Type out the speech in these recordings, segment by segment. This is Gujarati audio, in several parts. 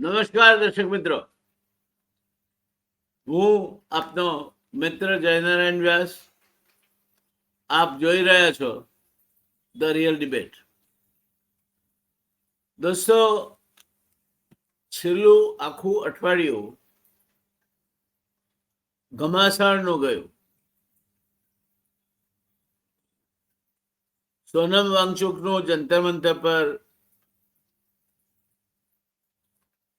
નમસ્કાર દર્શક મિત્રો, હું આપનો મિત્ર જયનારાયણ વ્યાસ. આપ જોઈ રહ્યા છો ધ રિયલ ડિબેટ. દોસ્તો, છેલ્લું આખું અઠવાડિયું ઘમાસાણનું ગયું. સોનમ વાંગચુકનું જંતર મંતર પર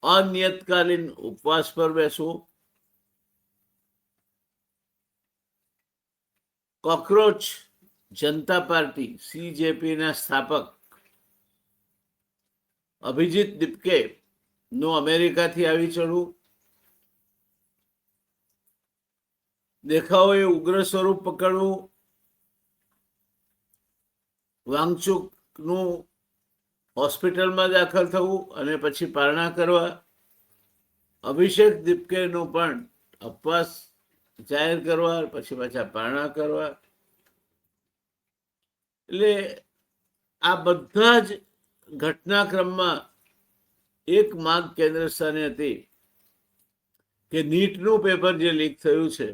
અનિયતકાલીન ઉપવાસ પર બેસવું, કોકરોચ જનતા પાર્ટી CJPના સ્થાપક અભિજીત દીપકે નું અમેરિકાથી આવી ચડવું, દેખાવોએ ઉગ્ર સ્વરૂપ પકડવું, વાંગચુકનું હોસ્પિટલમાં દાખલ થવું અને પછી પારણા કરવા, અભિષેક દીપકેનું પણ ઉપવાસ જાહેર કરવા, પછી પાછા પારણા કરવા. એટલે આ બધા જ ઘટનાક્રમમાં એક માંગ કેન્દ્ર સ્થાને હતી કે નીટનું પેપર જે લીક થયું છે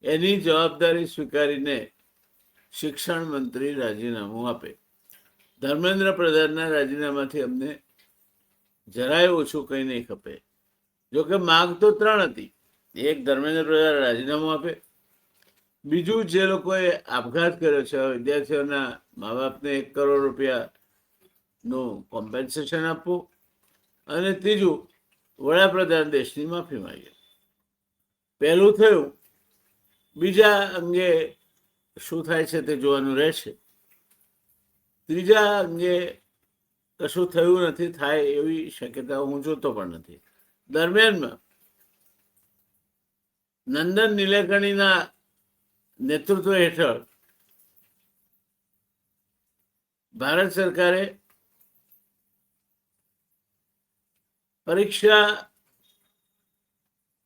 એની જવાબદારી સ્વીકારીને શિક્ષણ મંત્રી રાજીનામું આપે. ધર્મેન્દ્ર પ્રધાનના રાજીનામાથી અમને જરાય ઓછું કંઈ નહીં ખપે. જોકે માંગ તો ત્રણ હતી. એક, ધર્મેન્દ્ર પ્રધાન રાજીનામું આપે. બીજું, જે લોકોએ આપઘાત કર્યો છે વિદ્યાર્થીઓના મા બાપને 1 કરોડ રૂપિયાનું કોમ્પેન્સેશન આપવું. અને ત્રીજું, વડાપ્રધાન દેશની માફી માંગે. પહેલું થયું. બીજા અંગે શું થાય છે તે જોવાનું રહેશે. ત્રીજા અંગે કશું થયું નથી, થાય એવી શક્યતા હું જોતો પણ નથી. દરમિયાનમાં નંદન નીલેકણીના નેતૃત્વ હેઠળ ભારત સરકારે પરીક્ષા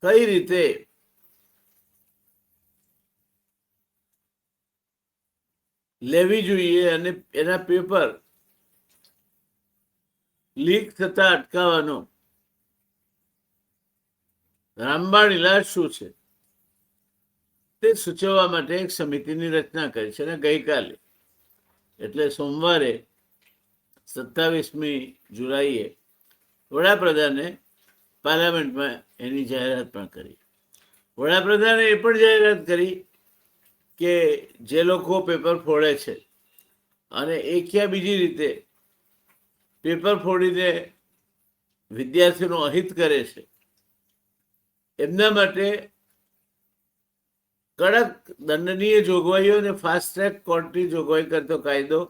કઈ રીતે લેવી જોઈએ અને એના પેપર લીક થતા અટકાવવાનો રામબાણ ઇલાજ શું છે તે સૂચવવા માટે એક સમિતિની રચના કરી છે. અને ગઈકાલે એટલે સોમવારે 27મી જુલાઈએ વડાપ્રધાને પાર્લામેન્ટમાં એની જાહેરાત પણ કરી. વડાપ્રધાને એ પણ જાહેરાત કરી કે જે લોકો પેપર ફોડે છે અને એક યા બીજી રીતે પેપર ફોડીને વિદ્યાર્થીઓનું અહિત કરે છે એમના માટે કડક દંડનીય જોગવાઈઓ અને ફાસ્ટ ટ્રેક કોર્ટની જોગવાઈ કરતો કાયદો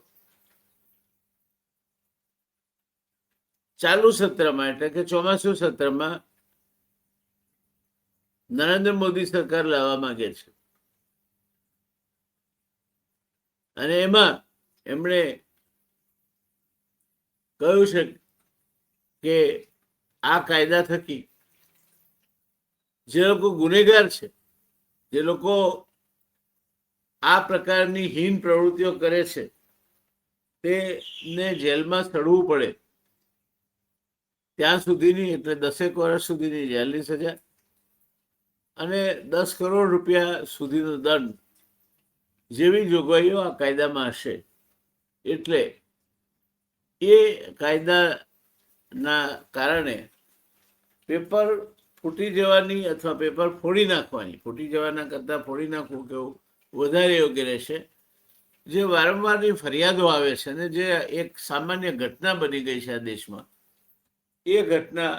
ચાલુ સત્રમાં એટલે કે ચોમાસુ સત્રમાં નરેન્દ્ર મોદી સરકાર લાવવા માંગે છે. અને એમાં એમણે કહ્યું છે કે આ કાયદા થકી જે લોકો ગુનેગાર છે, જે લોકો આ પ્રકારની હીન પ્રવૃત્તિઓ કરે છે તેને જેલમાં સડવું પડે ત્યાં સુધીની, એટલે 10 વર્ષ સુધીની જેલની સજા અને 10 કરોડ રૂપિયા સુધીનો દંડ જેવી જોગવાઈઓ આ કાયદામાં હશે. એટલે એ કાયદાના કારણે પેપર ફૂટી જવાની અથવા પેપર ફોડી નાખવાની, ફૂટી જવાના કરતાં ફોડી નાખવું કેવું વધારે યોગ્ય રહેશે. જે વારંવારની ફરિયાદો આવે છે અને જે એક સામાન્ય ઘટના બની ગઈ છે આ દેશમાં, એ ઘટના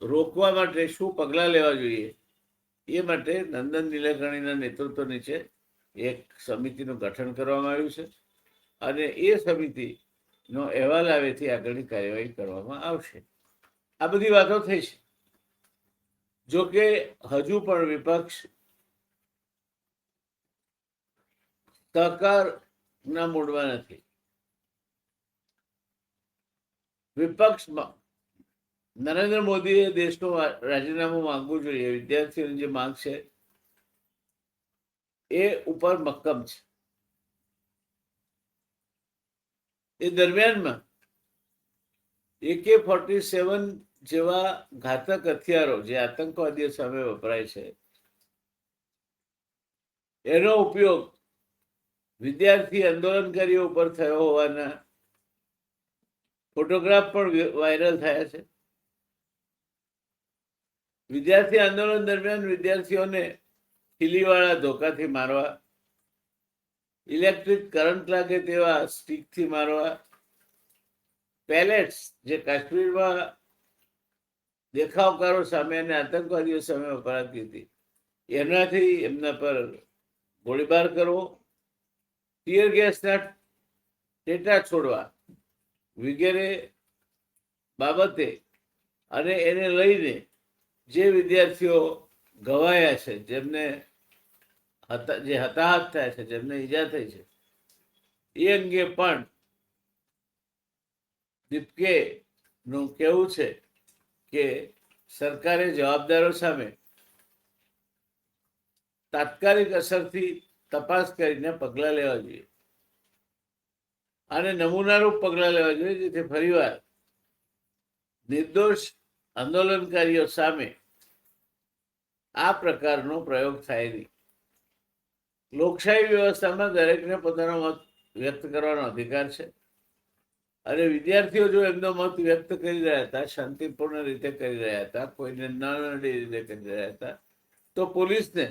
રોકવા માટે શું પગલાં લેવા જોઈએ એ માટે નંદન નીલેકણીના નેતૃત્વ નીચે એક સમિતિનું ગઠન કરવામાં આવ્યું છે. અને એ સમિતિનો અહેવાલ આવેથી આગળની કાર્યવાહી કરવામાં આવશે. આ બધી વાતો થઈ છે. જોકે હજુ પણ વિપક્ષ સહકારના મૂડમાં નથી. વિપક્ષમાં નરેન્દ્ર મોદીએ દેશનું રાજીનામું માંગવું જોઈએ. વિદ્યાર્થીઓની જે માંગ છે એ ઉપર મક્કમ છે. એ દરમિયાનમાં AK-47 જેવા ઘાતક હથિયારો જે આતંકવાદીઓ સામે વપરાય છે એનો ઉપયોગ વિદ્યાર્થી આંદોલનકારીઓ ઉપર થયો હોવાના ફોટોગ્રાફ પણ વાયરલ થયા છે. વિદ્યાર્થી આંદોલન દરમિયાન વિદ્યાર્થીઓને ખીલીવાળા ધોકાથી મારવા, ઇલેક્ટ્રિક કરંટ લાગે તેવા સ્ટીકથી મારવા, પેલેટ્સ જે કાશ્મીરમાં દેખાવકારો સામે અને આતંકવાદીઓ સામે વપરાતી હતી એનાથી એમના પર ગોળીબાર કરવો, ટીયર ગેસના ટેટા છોડવા વગેરે બાબતે અને એને લઈને જે વિદ્યાર્થીઓ ઘવાયા છે, જેમને જે હતાહત થયા છે, જેમને ઈજા થઈ છે, એ અંગે પણ દીપકે નું કહેવું છે કે સરકારે જવાબદારો સામે તાત્કાલિક અસરથી તપાસ કરીને પગલાં લેવા જોઈએ અને નમૂનારૂપ પગલાં લેવા જોઈએ જેથી ફરીવાર નિર્દોષ આંદોલનકારીઓ સામે આ પ્રકારનો પ્રયોગ થાય નહીં. લોકશાહી વ્યવસ્થામાં દરેકને પોતાનો મત વ્યક્ત કરવાનો અધિકાર છે અને વિદ્યાર્થીઓ જો એમનો મત વ્યક્ત કરી રહ્યા હતા, શાંતિપૂર્ણ રીતે કરી રહ્યા હતા, કોઈને ન નડી રીતે કરી રહ્યા હતા, તો પોલીસને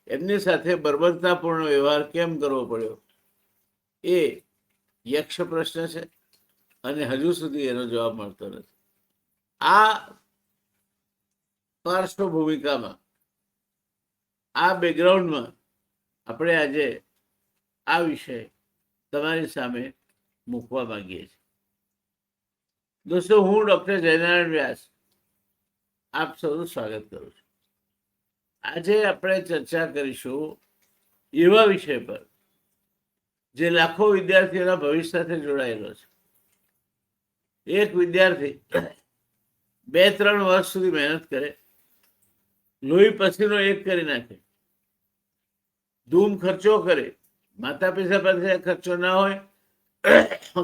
એમની સાથે બર્બરતાપૂર્ણ વ્યવહાર કેમ કરવો પડ્યો એ યક્ષ પ્રશ્ન છે અને હજુ સુધી એનો જવાબ મળતો નથી. આ પાર્શ્વભૂમિકામાં, આ બેકગ્રાઉન્ડમાં આપણે આજે આ વિષય તમારી સામે મૂકવા માંગીએ છીએ. દોસ્તો, હું ડૉક્ટર જયનારાયણ વ્યાસ આપ સૌનું સ્વાગત કરું છું. આજે આપણે ચર્ચા કરીશું એવા વિષય પર જે લાખો વિદ્યાર્થીઓના ભવિષ્ય સાથે જોડાયેલો છે. એક વિદ્યાર્થી 2-3 વર્ષ સુધી મહેનત કરે, લોહી પસીનો એક કરી નાખે, ધૂમ ખર્ચો કરે, માતા પિતા પાસે ખર્ચો ના હોય,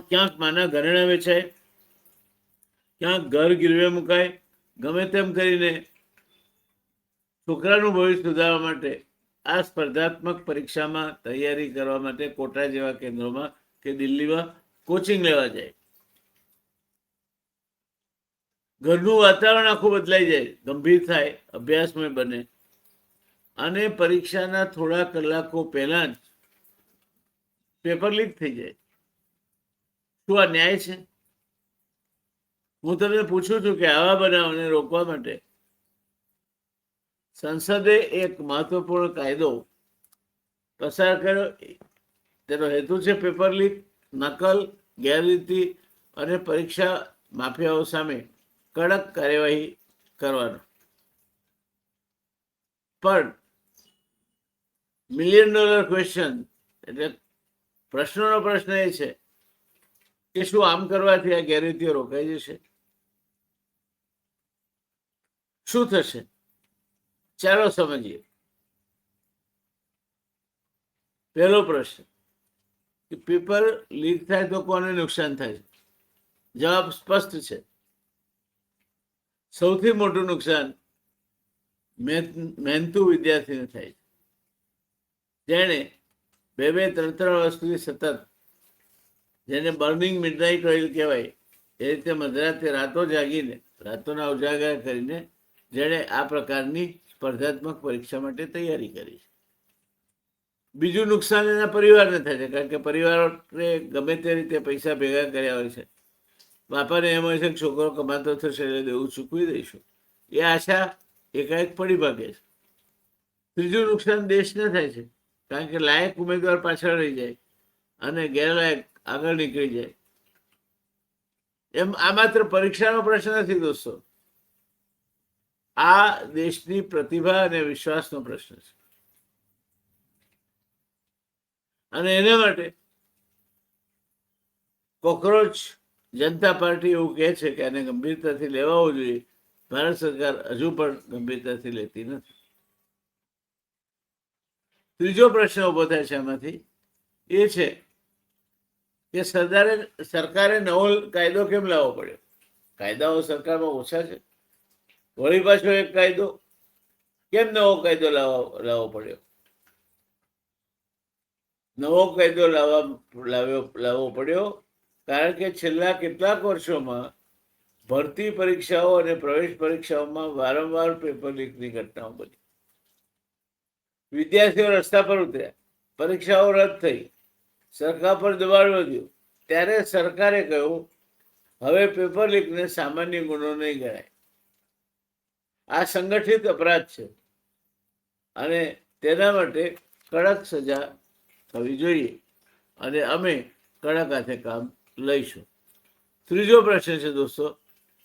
ક્યાંક માના ઘરેણા વેચાય, ક્યાંક ઘર ગીરવે મુકાય, ગમે તેમ કરીને છોકરાનું ભવિષ્ય સુધારવા માટે આ સ્પર્ધાત્મક પરીક્ષામાં તૈયારી કરવા માટે કોટા જેવા કેન્દ્રોમાં કે દિલ્હીમાં કોચિંગ લેવા જાય. ઘરનું વાતાવરણ આખું બદલાઈ જાય, ગંભીર થાય, અભ્યાસમય બને અને પરીક્ષાના થોડા કલાકો પહેલા જ પેપર લીક થઈ જાય. શું આ ન્યાય છે? હું તમને પૂછું છું કે આવા બનાવને રોકવા માટે સંસદે એક મહત્વપૂર્ણ કાયદો પસાર કર્યો. તેનો હેતુ છે પેપર લીક, નકલ, ગેરરીતિ અને પરીક્ષા માફિયાઓ સામે કડક કાર્યવાહી કરવાનો. પણ $1 મિલિયન ક્વેશ્ચન એટલે પ્રશ્નોનો પ્રશ્ન એ છે કે શું આમ કરવાથી આ ગેરરીતિઓ રોકાઈ જશે? શું થશે? ચાલો સમજીએ. પહેલો પ્રશ્ન કે પેપર લીક થાય તો કોને નુકસાન થાય? જવાબ સ્પષ્ટ છે. સૌથી મોટું નુકસાન મહેનતુ વિદ્યાર્થીને થાય છે, જેણે 2-3 વર્ષ સુધી સતત, જેને બર્નિંગ મિડનાઇટ ઓઇલ કહેવાય, એ રીતે મધરાતે રાતો જાગીને, રાતોના ઉજાગરા કરીને જેણે આ પ્રકારની સ્પર્ધાત્મક પરીક્ષા માટે તૈયારી કરી છે. બીજું નુકસાન એના પરિવારને થાય છે, કારણ કે પરિવારોને ગમે તે રીતે પૈસા ભેગા કર્યા હોય છે. બાપાને એમ હોય છે કે છોકરો કમાતો થશે એટલે દેવું ચૂકવી દઈશું, એ આશા એકાએક પડી ભાગે છે. ત્રીજું નુકસાન દેશને થાય છે, કારણ કે લાયક ઉમેદવાર પાછળ રહી જાય અને ગેરલાયક આગળ નીકળી જાય. એમ આ માત્ર પરીક્ષાનો પ્રશ્ન નથી દોસ્તો, આ દેશની પ્રતિભા અને વિશ્વાસનો પ્રશ્ન છે. અને એના માટે કોકરોચ જનતા પાર્ટી એવું કહે છે કે આને ગંભીરતાથી લેવાવું જોઈએ. ભારત સરકાર હજુ પણ ગંભીરતાથી લેતી નથી. ત્રીજો પ્રશ્ન ઉભો થાય છે આમાંથી, એ છે કે સરકારે નવો કાયદો કેમ લાવવો પડ્યો? કાયદાઓ સરકારમાં ઓછા છે. વળી પાછો એક કાયદો, કેમ નવો કાયદો લાવવો પડ્યો? નવો કાયદો લાવવો પડ્યો કારણ કે છેલ્લા કેટલાક વર્ષોમાં ભરતી પરીક્ષાઓ અને પ્રવેશ પરીક્ષાઓમાં વારંવાર પેપર લીકની ઘટનાઓ બની. વિદ્યાર્થીઓ રસ્તા પર ઉતર્યા, પરીક્ષાઓ રદ થઈ, સરકાર પર દબાણ વધ્યું. ત્યારે સરકારે કહ્યું હવે પેપર લીકને સામાન્ય ગુનો નહીં ગણાય. આ સંગઠિત અપરાધ છે અને તેના માટે કડક સજા થવી જોઈએ અને અમે કડક હાથે કામ લઈશું. ત્રીજો પ્રશ્ન છે દોસ્તો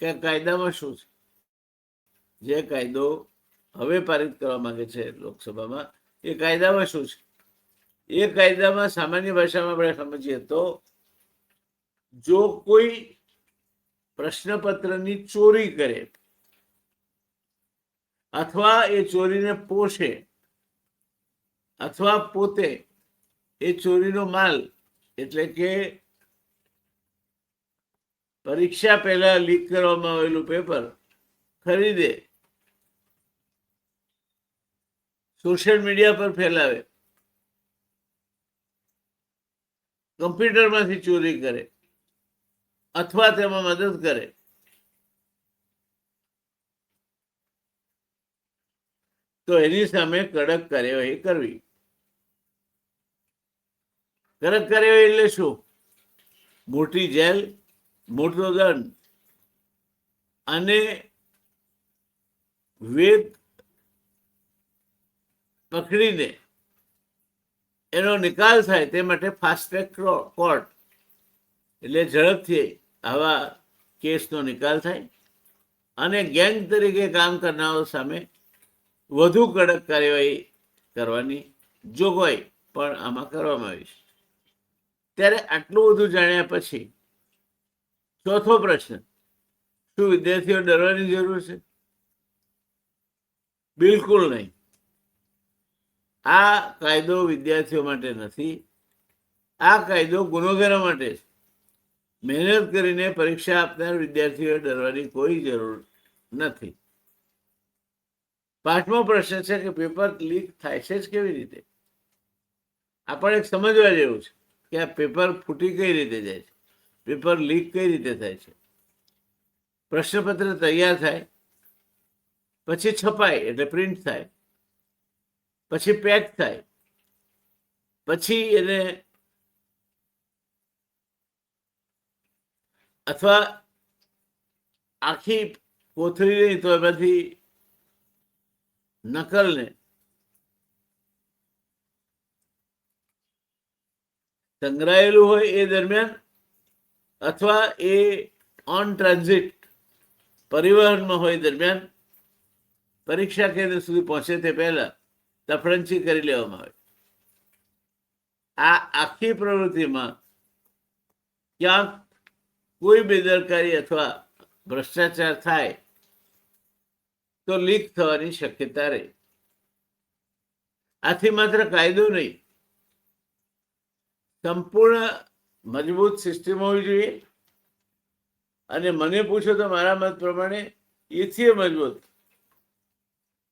કે કાયદામાં શું છે? જે કાયદો હવે પારિત કરવા માંગે છે લોકસભામાં, એ કાયદામાં શું છે? એ કાયદામાં સામાન્ય ભાષામાં આપણે સમજીએ તો જો કોઈ પ્રશ્નપત્રની ચોરી કરે અથવા એ ચોરીને પોષે અથવા પોતે એ ચોરીનો માલ એટલે કે પરીક્ષા પહેલા લીક કરવામાં આવેલું પેપર ખરીદે, સોશિયલ મીડિયા પર ફેલાવે, કમ્પ્યુટરમાંથી ચોરી કરે અથવા તેમાં મદદ કરે, તો એની સામે કડક કાર્યવાહી કરવી. કડક કાર્યવાહી એટલે શું? મોટી જેલ, મોટો દંડ અને વેગ પકડીને એનો નિકાલ થાય તે માટે ફાસ્ટ ટ્રેક કોર્ટ એટલે ઝડપથી આવા કેસનો નિકાલ થાય અને ગેંગ તરીકે કામ કરનારો સામે વધુ કડક કાર્યવાહી કરવાની જોગવાઈ પણ આમાં કરવામાં આવી છે. ત્યારે આટલું બધું જાણ્યા પછી ચોથો પ્રશ્ન, શું વિદ્યાર્થીઓ ડરવાની જરૂર છે? બિલકુલ નહીં. આ કાયદો વિદ્યાર્થીઓ માટે નથી, આ કાયદો ગુનેગારો માટે છે. મહેનત કરીને પરીક્ષા આપનાર વિદ્યાર્થીઓએ ડરવાની કોઈ જરૂર નથી. પાંચમો પ્રશ્ન છે કે પેપર લીક થાય છે જ કેવી રીતે? આપણે એક સમજવા જેવું છે કે આ પેપર ફૂટી કઈ રીતે જાય છે, પેપર લીક કઈ રીતે થાય છે. પ્રશ્નપત્ર તૈયાર થાય, પછી છપાય એટલે પ્રિન્ટ થાય, પછી પેક થાય, પછી એને અથવા આખી કોથળી નહીં તો એમાંથી નકલને સંગ્રહાયેલું હોય એ દરમિયાન અથવા એ ઓન ટ્રાન્ઝિટ પરિવહનમાં હોય દરમિયાન પરીક્ષા કેન્દ્ર સુધી પહોંચે તે પહેલા તફડંચી કરી લેવામાં આવે. આ આખી પ્રવૃત્તિમાં ક્યાંક કોઈ બેદરકારી અથવા ભ્રષ્ટાચાર થાય તો લીક થવાની શક્યતા રહે. આથી માત્ર કાયદો નહીં, સંપૂર્ણ મજબૂત સિસ્ટમ હોવી જોઈએ અને મને પૂછો તો મારા મત પ્રમાણે એથી મજબૂત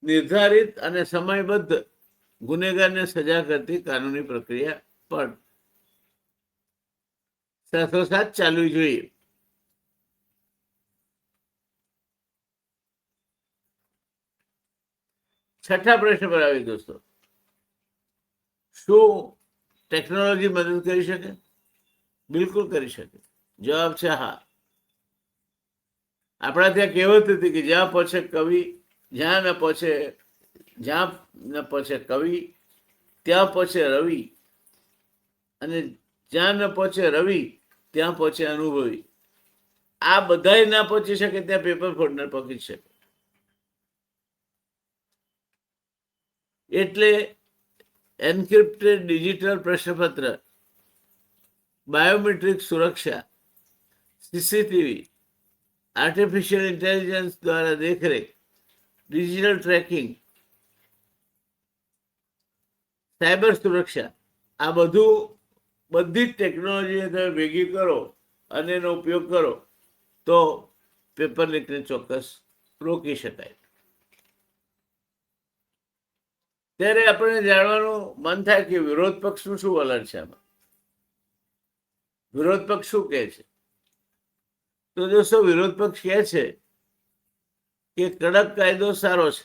નિર્ધારિત અને સમયબદ્ધ ગુનેગારને સજા કરતી કાનૂની પ્રક્રિયા પણ સાથોસાથ ચાલવી જોઈએ. છઠ્ઠા પ્રશ્ન પર આવી દોસ્તો, શું ટેકનોલોજી મદદ કરી શકે? બિલકુલ કરી શકે. જવાબ છે હા. આપણા ત્યાં કહેવત હતી કે જ્યાં પહોંચે કવિ, જ્યાં ન પહોંચે કવિ ત્યાં પહોંચે રવિ, અને જ્યાં ન પહોંચે રવિ ત્યાં પહોંચે અનુભવી. આ બધાય ના પહોંચી શકે ત્યાં પેપર ફોડનાર પહોંચી શકે. એટલે એન્ક્રિપ્ટેડ ડિજિટલ પ્રશ્નપત્ર, બાયોમેટ્રિક સુરક્ષા, સીસીટીવી, આર્ટિફિશિયલ ઇન્ટેલિજન્સ દ્વારા દેખરેખ, ડિજિટલ ટ્રેકિંગ, સાયબર સુરક્ષા, આ બધી જ ટેકનોલોજી તમે ભેગી કરો અને એનો ઉપયોગ કરો તો પેપર લીકને ચોક્કસ રોકી શકાય. ત્યારે આપણે જાણવાનું મન થાય કે વિરોધ પક્ષનું શું વલણ છે આમાં. વિરોધ પક્ષ શું કહે છે? તો દોસ્તો, વિરોધ પક્ષ કહે છે કે કડક કાયદો સારો છે,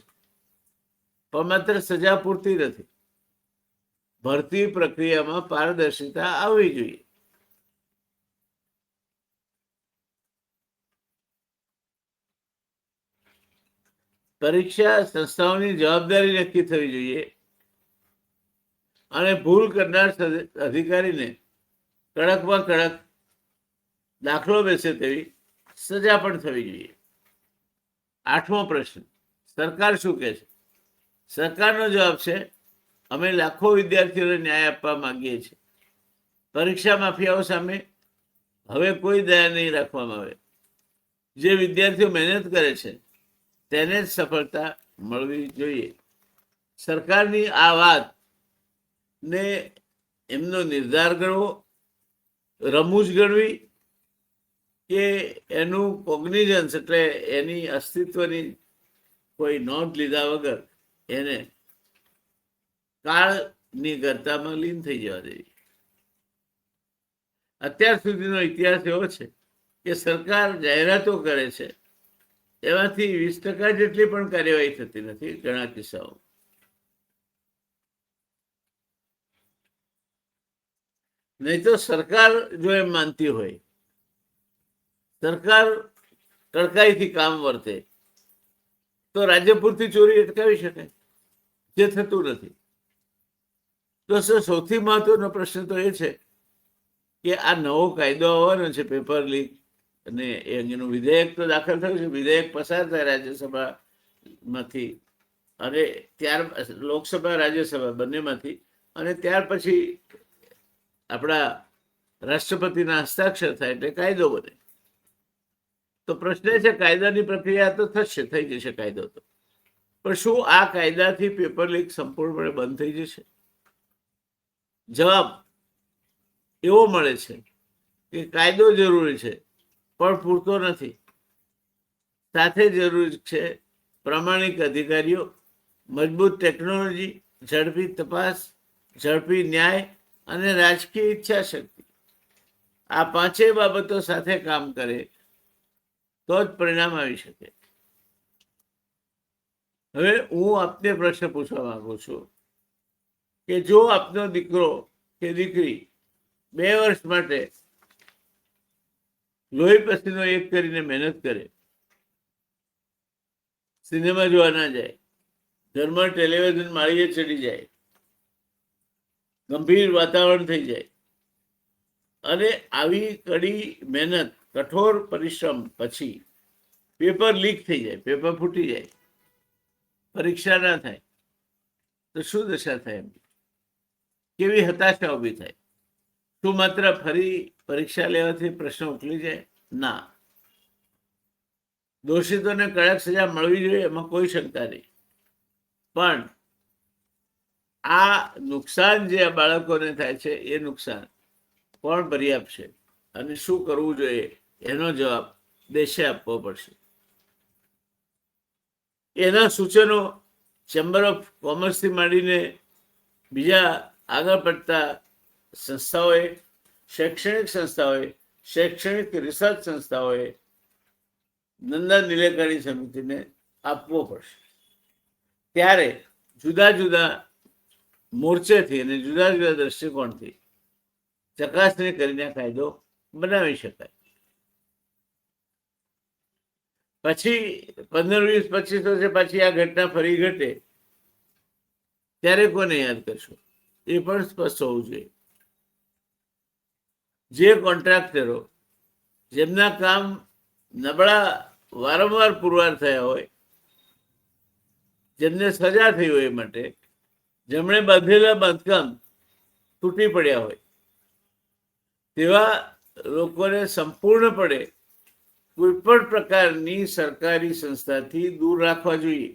પણ માત્ર સજા પૂરતી નથી. ભરતી પ્રક્રિયામાં પારદર્શિતા આવવી જોઈએ. પરીક્ષા સંસ્થાઓની જવાબદારી નક્કી થવી જોઈએ અને ભૂલ કરનાર અધિકારીને કડકમાં કડક દાખલો બેસે તેવી સજા પણ થવી જોઈએ. 8મો પ્રશ્ન, સરકાર શું કહે છે? સરકારનો જવાબ છે, અમે લાખો વિદ્યાર્થીઓને ન્યાય આપવા માંગીએ છીએ. પરીક્ષા માફિયાઓ સામે હવે કોઈ દયા નહીં રાખવામાં આવે. જે વિદ્યાર્થીઓ મહેનત કરે છે તેને જ સફળતા મળવી જોઈએ. સરકારની આ વાત ને એમનો નિર્ધાર ગણવો, રમૂજ ગણવી, કે એનું કોગ્નિઝન્સ એટલે એની અસ્તિત્વની કોઈ નોંધ લીધા વગર એને કાળની ગર્તામાં લીન થઈ જવા દેવી. અત્યાર સુધીનો ઇતિહાસ એવો છે કે સરકાર જાહેરાતો કરે છે, એમાંથી 20% જેટલી પણ કાર્યવાહી થતી નથી ઘણા કિસ્સાઓ. નહીં તો સરકાર જો એમ માનતી હોય, સરકાર કડકાઈથી કામ વર્તે, તો રાજ્ય પૂરતી ચોરી અટકાવી શકાય, જે થતું નથી. દોસ્તો, સૌથી મહત્વનો પ્રશ્ન તો એ છે કે આ નવો કાયદો આવવાનો છે પેપર લીક, અને એ અંગેનું વિધેયક તો દાખલ થયું છે. વિધેયક પસાર થાય રાજ્યસભામાંથી અને ત્યાર લોકસભા રાજ્યસભા બંનેમાંથી, અને ત્યાર પછી આપણા રાષ્ટ્રપતિના હસ્તાક્ષર થાય એટલે કાયદો બને. તો પ્રશ્ન એ છે, કાયદાની પ્રક્રિયા તો થશે, થઈ જશે કાયદો તો, પણ શું આ કાયદાથી પેપર લીક સંપૂર્ણપણે બંધ થઈ જશે? જવાબ એવો મળે છે કે કાયદો જરૂરી છે પણ પૂરતો નથી. સાથે જરૂરી છે પ્રામાણિક અધિકારીઓ, મજબૂત ટેકનોલોજી, ઝડપી તપાસ, ઝડપી ન્યાય અને રાજકીય ઈચ્છા શક્તિ. આ પાંચેય બાબતો સાથે કામ કરે તો જ પરિણામ આવી શકે. હવે હું આપને પ્રશ્ન પૂછવા માંગુ છું કે જો આપનો દીકરો કે દીકરી 2 વર્ષ માટે લોહી પસીનો એક કરીને મહેનત કરે, સિનેમા જોવા ના જાય, ઘરમાં ટેલિવિઝન માળીએ ચડી જાય, ગંભીર વાતાવરણ થઈ જાય, અને આવી કડી મહેનત, કઠોર પરિશ્રમ પછી પેપર લીક થઈ જાય, પેપર ફૂટી જાય, પરીક્ષા ના થાય, તો શું દશા થાય? એમ કેવી હતાશા ઊભી થાય? શું માત્ર ફરી પરીક્ષા લેવાથી પ્રશ્ન ઉકલી જાય? ના. દોષિતોને કડક સજા મળવી જોઈએ, એમાં કોઈ શંકા નહીં, પણ આ નુકસાન જે આ બાળકોને થાય છે એ નુકસાન કોણ ભરી આપશે અને શું કરવું જોઈએ એનો જવાબ દેશે આપવો પડશે. એના સૂચનો ચેમ્બર ઓફ કોમર્સથી માંડીને બીજા આગળ પડતા સંસ્થાઓએ, શૈક્ષણિક સંસ્થાઓએ, શૈક્ષણિક રિસર્ચ સંસ્થાઓએ નંદા નીલેકણી સમિતિને આપવો પડશે. ત્યારે જુદા જુદા મોરચેથી અને જુદા જુદા દ્રષ્ટિકોણથી ચકાસણી કરીને કાયદો બનાવી શકાય. પછી 15, 20, 25 વર્ષે પાછી આ ઘટના ફરી ઘટે ત્યારે કોને યાદ કરશું? એ પણ સ્પષ્ટ હોવું જોઈએ. જે કોન્ટ્રાક્ટરો જેમના કામ નબળા વારંવાર પુરવાર થયા હોય, જેમને સજા થઈ હોય, એ માટે જેમણે બાંધેલા બાંધકામ તૂટી પડ્યા હોય, તેવા લોકોને સંપૂર્ણપણે કોઈ પણ પ્રકારની સરકારી સંસ્થાથી દૂર રાખવા જોઈએ.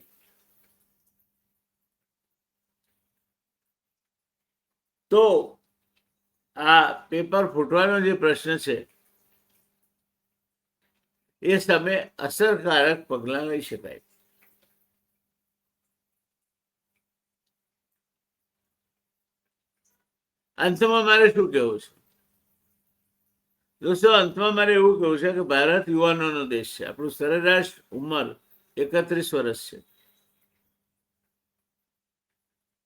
તો આ પેપર ફૂટવાનો જે પ્રશ્ન છે એ સામે અસરકારક પગલાં લઈ શકાય. અંતમાં મારે શું કહેવું છે દોસ્તો? અંતમાં મારે એવું કહેવું છે કે ભારત યુવાનોનો દેશ છે. આપણું સરેરાશ ઉંમર 31 વર્ષ છે.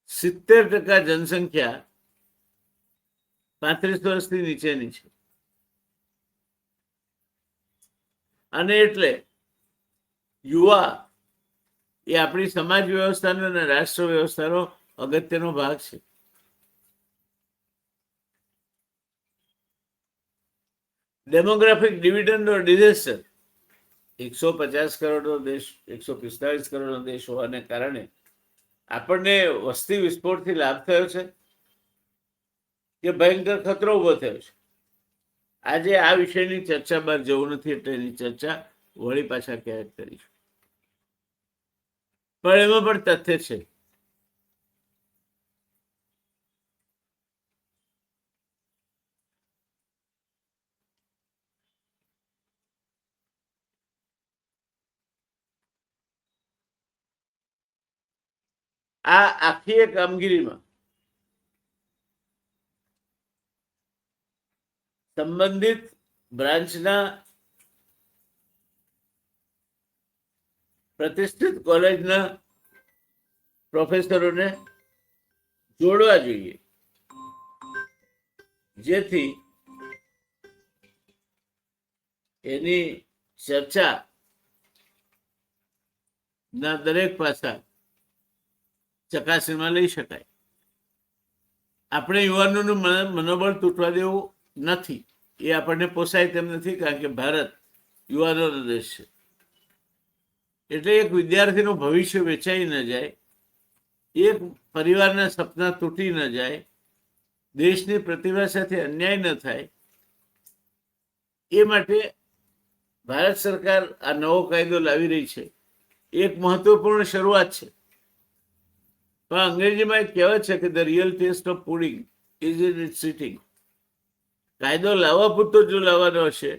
70% જનસંખ્યા 35 વર્ષથી નીચેની છે. અને એટલે યુવા એ આપણી સમાજ વ્યવસ્થાનો અને રાષ્ટ્ર વ્યવસ્થાનો અગત્યનો ભાગ છે. ડેમોગ્રાફિક ડિવિડન્ડ ઓર ડિઝાસ્ટર, 150 કરોડનો દેશ, 145 કરોડનો દેશ હોવાને કારણે આપણને વસ્તી વિસ્ફોટથી લાભ થયો છે કે ભયંકર ખતરો ઉભો થયો છે? આજે આ વિષયની ચર્ચા બહાર જવું નથી, એટલે એની ચર્ચા વળી પાછા ક્યારેક કરીશું. પણ એમાં પણ તથ્ય છે. આ આખી એક કામગીરીમાં સંબંધિત બ્રાન્ચના પ્રતિષ્ઠિત કોલેજના પ્રોફેસરોને જોડવા જોઈએ, જેથી એની ચર્ચા ના દરેક પાસા ચકાસણીમાં લઈ શકાય. આપણે યુવાનોનું મનોબળ તૂટવા દેવું નથી. એ આપણને પોસાય તેમ નથી, કારણ કે ભારત યુવાનોનો દેશ છે. એટલે એક વિદ્યાર્થીનું ભવિષ્ય વેચાઈ ન જાય, એક પરિવારના સપના તૂટી ન જાય, દેશની પ્રતિભા સાથે અન્યાય ન થાય, એ માટે ભારત સરકાર આ નવો કાયદો લાવી રહી છે. એક મહત્વપૂર્ણ શરૂઆત છે. પણ અંગ્રેજીમાં એક કહેવત છે કે the real test of pudding is in it sitting. કાયદો લાવવા પૂરતો જો લાવવાનો હશે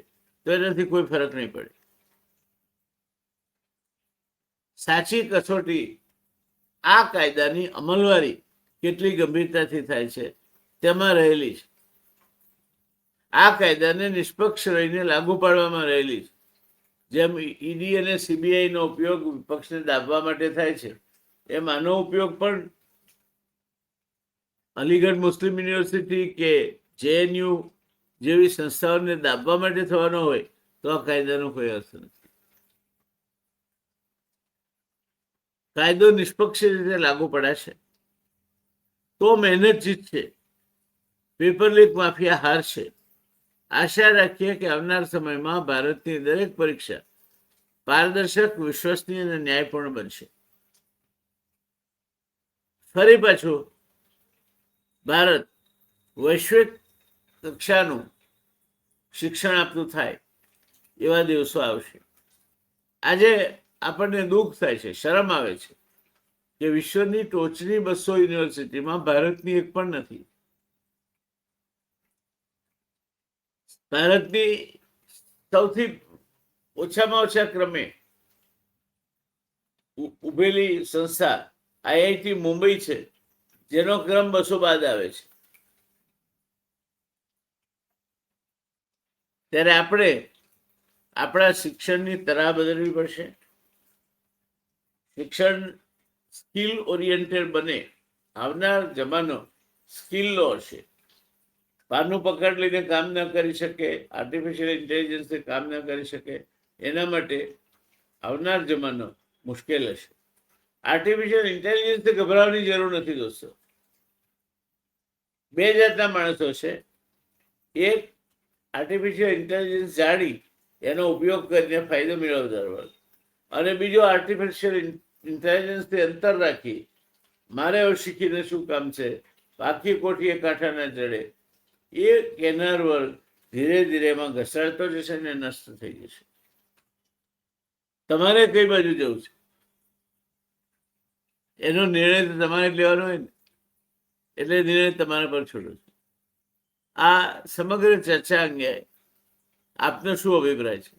તો એનાથી કોઈ ફરક નહીં પડે. સાચી કસોટી આ કાયદાની અમલવારી કેટલી ગંભીરતાથી થાય છે તેમાં રહેલી છે. આ કાયદાને નિષ્પક્ષ રહીને લાગુ પાડવામાં રહેલી છે. જેમ ઈડી અને સીબીઆઈનો ઉપયોગ વિપક્ષને દાબવા માટે થાય છે, એમ આનો ઉપયોગ પણ અલીગઢ મુસ્લિમ યુનિવર્સિટી કે જેએનયુ જેવી સંસ્થાઓને દાબવા માટે થવાનો હોય તો આ કાયદાનો કોઈ અર્થ નથી. કાયદો નિષ્પક્ષ રીતે લાગુ પડાશે તો મહેનત જીતશે, પેપર લીક માફિયા હારશે. આશા રાખીએ કે આવનાર સમયમાં ભારતની દરેક પરીક્ષા પારદર્શક, વિશ્વસનીય અને ન્યાયપૂર્ણ બનશે. ફરી પાછું ભારત વૈશ્વિક કક્ષાનું શિક્ષણ આપતું થાય એવા દિવસો આવશે. આજે આપણને દુઃખ થાય છે, શરમ આવે છે કે વિશ્વની ટોચની 200 યુનિવર્સિટીમાં ભારતની એક પણ નથી. ભારતની સૌથી ઓછામાં ઓછા ક્રમે ઉભેલી સંસ્થા આઈઆઈટી મુંબઈ છે, જેનો ક્રમ 200 બાદ આવે છે. ત્યારે આપણે આપણા શિક્ષણની તરાહ બદલવી પડશે. શિક્ષણ સ્કિલ ઓરિએન્ટેડ બને. આવનાર જમાનો સ્કિલનો હશે. પાનું પકડ લઈને કામ ન કરી શકે, આર્ટિફિશિયલ ઇન્ટેલિજન્સથી કામ ન કરી શકે, એના માટે આવનાર જમાનો મુશ્કેલ હશે. આર્ટિફિશિયલ ઇન્ટેલિજન્સથી ગભરાવાની જરૂર નથી દોસ્તો. બે જાતના માણસો છે. એક આર્ટિફિશિયલ ઇન્ટેલિજન્સ જાણી એનો ઉપયોગ કરીને ફાયદો મેળવનાર, અને બીજો આર્ટિફિશિયલ ઇન્ટેલિજન્સથી અંતર રાખી મારે હવે શીખીને શું કામ છે, આખી કોઠીએ કાંઠા ના ચડે, એ કેનાર વર્ગ ધીરે ધીરે એમાં ઘસાડતો જશે ને નષ્ટ થઈ જશે. તમારે કઈ બાજુ જવું છે એનો નિર્ણય તો તમારે લેવાનો હોય ને, એટલે નિર્ણય તમારા પર છોડો છો. આ સમગ્ર ચર્ચા અંગે આપનો શું અભિપ્રાય છે?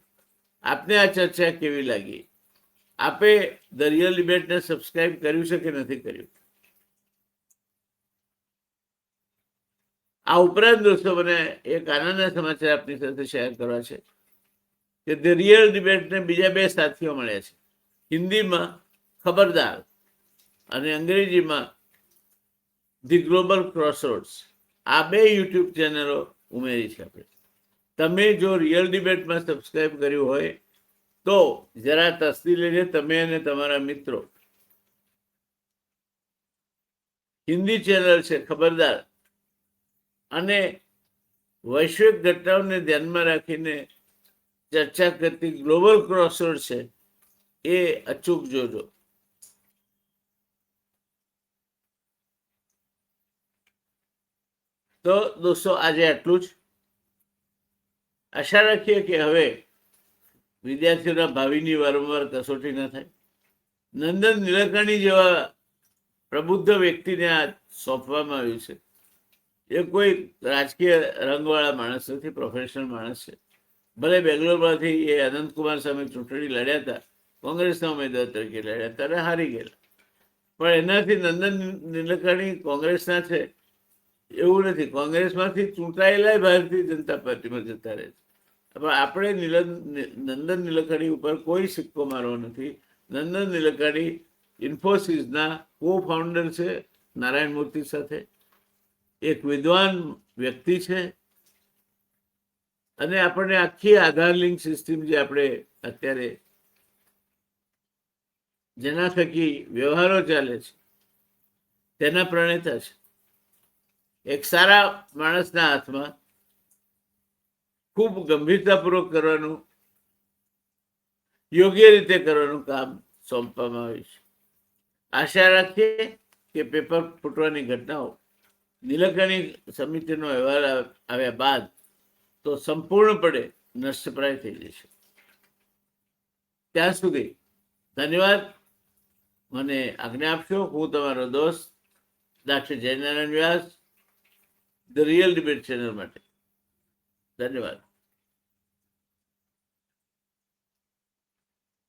આપને આ ચર્ચા કેવી લાગી? આપે ધ રિયલ ડિબેટને સબસ્ક્રાઇબ કર્યું છે કે નથી કર્યું? આ ઉપરાંત દોસ્તો મને એક આનંદના સમાચાર આપની સાથે શેર કરવા છે કે ધ રિયલ ડિબેટને બીજા 2 સાથીઓ મળ્યા છે. હિન્દીમાં ખબરદાર અને અંગ્રેજીમાં ધી ગ્લોબલ ક્રોસરોડ્સ. આ 2 યુટ્યુબ ચેનલો ઉમેરી છે આપણે. તમે જો રિયલ ડિબેટમાં સબસ્ક્રાઇબ કર્યું હોય તો જરા તસ્દી લેજે તમે અને તમારા મિત્રો. હિન્દી ચેનલ છે ખબરદાર અને વૈશ્વિક ઘટનાઓને ધ્યાનમાં રાખીને ચર્ચા કરતી ગ્લોબલ ક્રોસરોડ છે એ અચૂક જોજો. તો દોસ્તો આજે આટલું જ. આશા રાખીએ કે હવે વિદ્યાર્થીઓના ભાવિની વારંવાર કસોટી ન થાય. નંદન નીલકણી જેવા પ્રબુદ્ધ વ્યક્તિને આ સોંપવામાં આવ્યું છે. એ કોઈ રાજકીય રંગવાળા માણસ નથી, પ્રોફેશનલ માણસ છે. ભલે બેંગ્લોરમાંથી એ અનંતકુમાર સામે ચૂંટણી લડ્યા હતા, કોંગ્રેસના ઉમેદવાર તરીકે લડ્યા હતા અને હારી ગયેલા. પણ એનાથી નંદન નીલકણી કોંગ્રેસના છે એવું નથી. કોંગ્રેસમાંથી ચૂંટાયેલા ભારતીય જનતા પાર્ટીમાં જતા રહે છે. પણ આપણે નંદન નીલકણી ઉપર કોઈ સિક્કો મારવો નથી. નંદન નીલકણી ઇન્ફોસિસના કો ફાઉન્ડર છે નારાયણ મૂર્તિ સાથે. એક વિદ્વાન વ્યક્તિ છે અને આપણને આખી આધાર લિંક સિસ્ટમ જે આપણે અત્યારે જેના થકી વ્યવહારો ચાલે છે તેના પ્રણેતા છે. એક સારા માણસના હાથમાં ખૂબ ગંભીરતાપૂર્વક કરવાનું, યોગ્ય રીતે કરવાનું કામ સોંપવામાં આવ્યું છે. આશા રાખીએ કે પેપર ફૂટવાની ઘટનાઓ નીલકણી સમિતિનો અહેવાલ આવ્યા બાદ તો સંપૂર્ણપણે નષ્ટપ્રાય થઈ જશે. ત્યાં સુધી ધન્યવાદ. મને આજ્ઞા આપશો. હું તમારો દોસ્ત doctor Jaynarayan Vyas, the real debate channel માટે. ધન્યવાદ.